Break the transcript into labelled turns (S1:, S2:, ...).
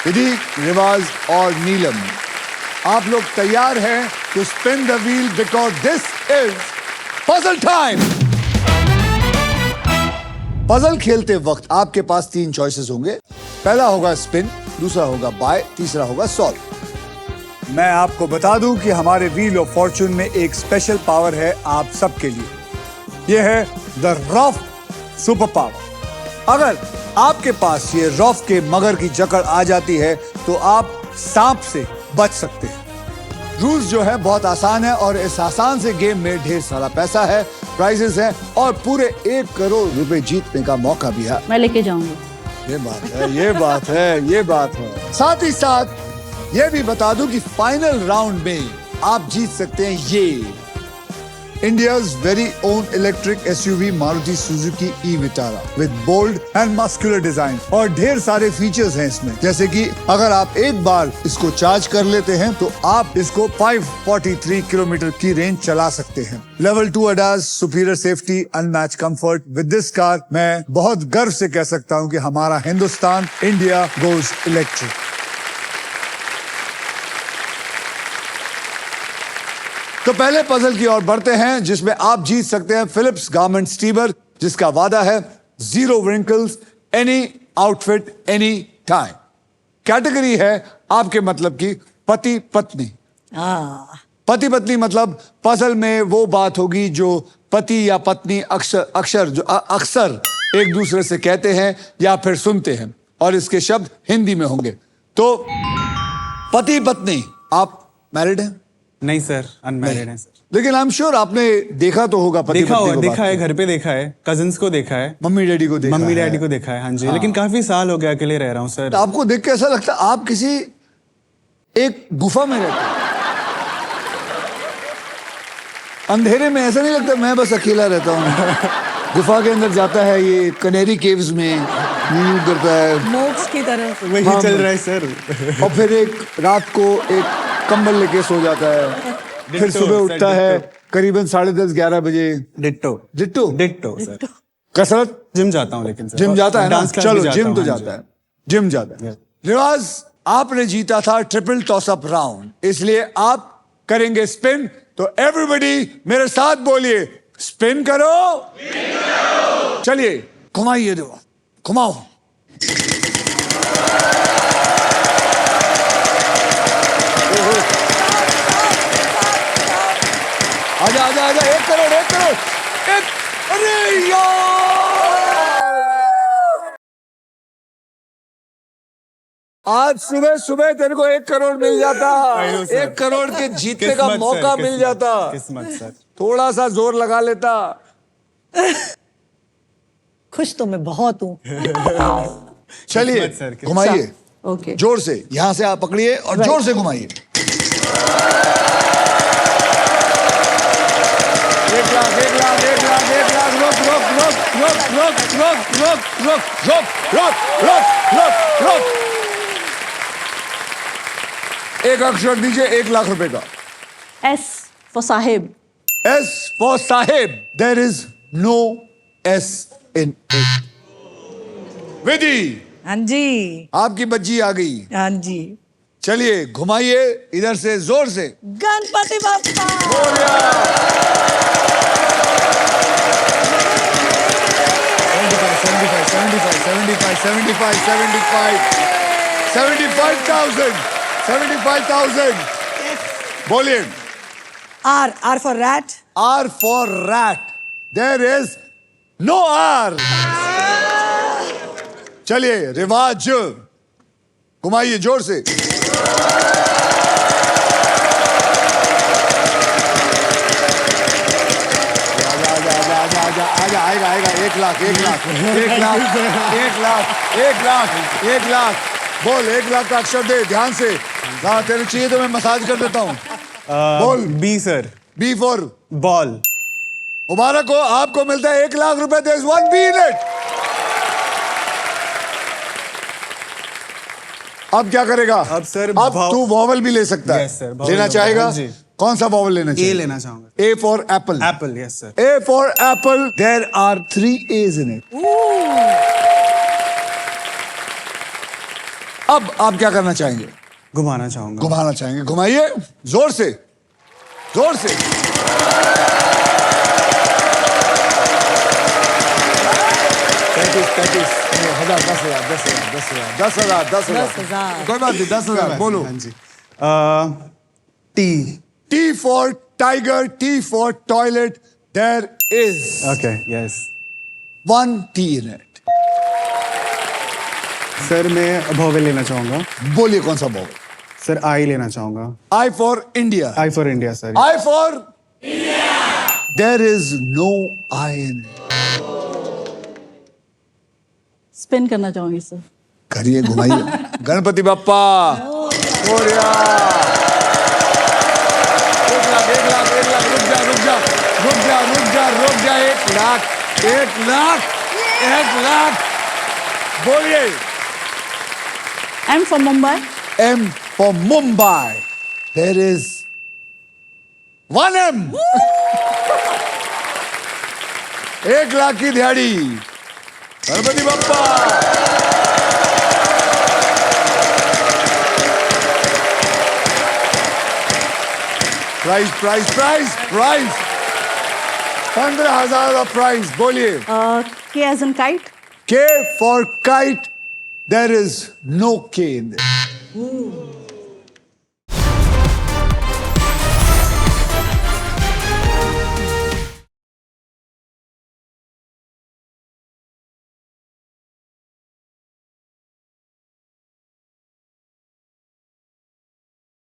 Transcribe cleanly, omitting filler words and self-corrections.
S1: विधि, रिवाज और नीलम, आप लोग तैयार हैं to spin the wheel because this is puzzle time. Puzzle खेलते वक्त आपके पास 3 चॉइसेस होंगे। पहला होगा स्पिन, दूसरा होगा बाय, तीसरा होगा सॉल्व। मैं आपको बता दूं कि हमारे व्हील ऑफ फॉर्चून में एक स्पेशल पावर है आप सबके लिए। यह है द रॉफ सुपर पावर। अगर आपके पास ये रॉफ के मगर की जकड़ आ जाती है तो आप सांप से बच सकते हैं। रूल्स जो है बहुत आसान है और इस आसान से गेम में ढेर सारा पैसा है, प्राइजेस हैं और पूरे 1 करोड़ रुपए जीतने का मौका भी है।
S2: मैं लेके जाऊंगी।
S1: ये बात है, ये बात है, ये बात है। साथ ही साथ ये भी बता दूं कि फाइनल राउंड में आप जीत सकते हैं ये India's very own electric SUV Maruti Suzuki e-Vitara with bold and muscular design और ढेर सारे फीचर्स हैं इसमें, जैसे कि अगर आप एक बार इसको चार्ज कर लेते हैं तो आप इसको 543 किलोमीटर की रेंज चला सकते हैं। Level 2 ADAS, superior safety, unmatched comfort. With this car मैं बहुत गर्व से कह सकता हूं कि हमारा हिंदुस्तान, इंडिया गोज इलेक्ट्रिक। तो पहले पजल की ओर बढ़ते हैं जिसमें आप जीत सकते हैं फिलिप्स गारमेंट स्टीमर, जिसका वादा है 0 wrinkles, any outfit, any time. Category है आपके मतलब की पति पत्नी। पति पत्नी मतलब पजल में वो बात होगी जो पति या पत्नी अक्सर एक दूसरे से कहते हैं या फिर सुनते हैं और इसके शब्द हिंदी में होंगे। तो पति पत्नी, आप मैरिड हैं?
S3: नहीं सर, अनमैरिड है सर।
S1: लेकिन आई एम श्योर आपने देखा तो होगा पति
S3: देखा
S1: पत्नी
S3: होगा,
S1: को।
S3: देखा है, घर पे देखा है, कजिन्स को देखा है,
S1: मम्मी डैडी को देखा
S3: मम्मी
S1: है।
S3: डैडी को देखा है। हाँ जी, लेकिन काफी साल हो गया अकेले रह रहा हूँ सर।
S1: तो आपको देख के ऐसा लगता है आप किसी एक गुफा में रहते हैं। अंधेरे में ऐसा नहीं लगता मैं बस अकेला रहता हूँ। गुफा के अंदर जाता है, ये कनेरी केव्स में नींद करता है,
S2: मोक्ष की तरफ
S3: वही चल रहा है सर।
S1: और फिर एक रात को एक कंबल लेके सो जाता है, फिर सुबह उठता है करीबन 10:30-11 बजे।
S3: Ditto
S1: ditto
S3: ditto sir.
S1: कसरत,
S3: जिम जाता हूँ लेकिन सर।
S1: जिम जाता है ना?
S3: डांस क्लास
S1: चलो
S3: भी
S1: जिम तो
S3: हूँ, हाँ
S1: जाता है, जिम जाता है। रिवाज, आपने जीता था ट्रिपल टॉसअप राउंड, इसलिए आप करेंगे स्पिन। तो एवरीबॉडी मेरे साथ बोलिए, स्पिन करो। चलिए घुमाइए, दो घुमाओ। आजा आजा आजा, 1 करोड़, 1 करोड़, 1। अरे यार, आज सुबह सुबह तेरे को 1 करोड़ मिल जाता, 1 करोड़ के जीतने का मौका मिल जाता।
S3: किस्मत सर।
S1: थोड़ा सा जोर लगा लेता।
S2: खुश तो मैं बहुत हूँ।
S1: चलिए
S3: किस्मत सर,
S1: घुमाइए,
S2: ओके।
S1: जोर से, यहां से आप पकड़िए और जोर से घुमाइए। 1 लाख, 1 लाख, 1 लाख, 1 लाख। रोक रोक रोक रोक रोक रोक रोक रोक रोक रोक रोक रोक। एक अक्षर दीजिए 1 लाख रुपए का।
S2: S for Sahib.
S1: S for Sahib. There is no S in it. विधि,
S4: हाँ जी,
S1: आपकी बच्ची आ गई।
S4: हाँ जी।
S1: चलिए घुमाइए इधर से, जोर से।
S4: गणपति बाप्पा।
S1: बोलिया। 75,000 बोलिए।
S4: R for rat.
S1: R for rat. There is no R. चलिए रिवाज, घुमाइए जोर से। आजा, आएगा 1 लाख, 1 लाख, 1 लाख, 1 लाख, 1 लाख, 1 लाख। बोल 1 लाख का अक्षर दे ध्यान से। हाँ तेरे चाहिए तो मैं मसाज कर देता हूँ। बोल।
S3: B sir.
S1: B for
S3: ball.
S1: मुबारक हो, आपको मिलता है 1 लाख रुपए। There is 1 B in it. अब क्या करेगा?
S3: अब सर
S1: अब तू वॉवल भी ले सकता है।
S3: Yes, sir, vowel
S1: लेना चाहेगा?
S3: हाँ जी।
S1: कौन सा वॉवल लेना चाहिए?
S3: ए लेना चाहूंगा।
S1: A for apple.
S3: Apple, yes sir.
S1: A for apple. There are 3 A's in it. अब आप क्या करना चाहेंगे?
S3: घुमाना चाहूंगा.
S1: घुमाना चाहेंगे, घुमाइए जोर से, जोर से. पैंतीस 10,000 10,000
S2: 10,000
S1: कोई बात नहीं, 10,000 बोलो.
S3: हाँ जी. T.
S1: T for tiger, T for toilet. There is
S3: Okay. Yes.
S1: one T in it.
S3: Sir मैं भोवे लेना चाहूंगा.
S1: बोलिए कौन सा बोल?
S3: सर I लेना चाहूंगा.
S1: I for India.
S3: I for India, sir.
S1: I for India. There is no I in it.
S2: Spin करना चाहूंगी सर.
S1: करिए, घुमाइए. गणपति बप्पा मोरया. 1,00,000 रुक जा. 1,00,000 बोलिए.
S2: M for Mumbai.
S1: M for Mumbai. There is one M. 1,00,000 की दिहाड़ी. गणपति बप्पा. प्राइस 15,000 का प्राइस. बोलिए.
S2: K as in kite.
S1: K for kite. There is no K in this.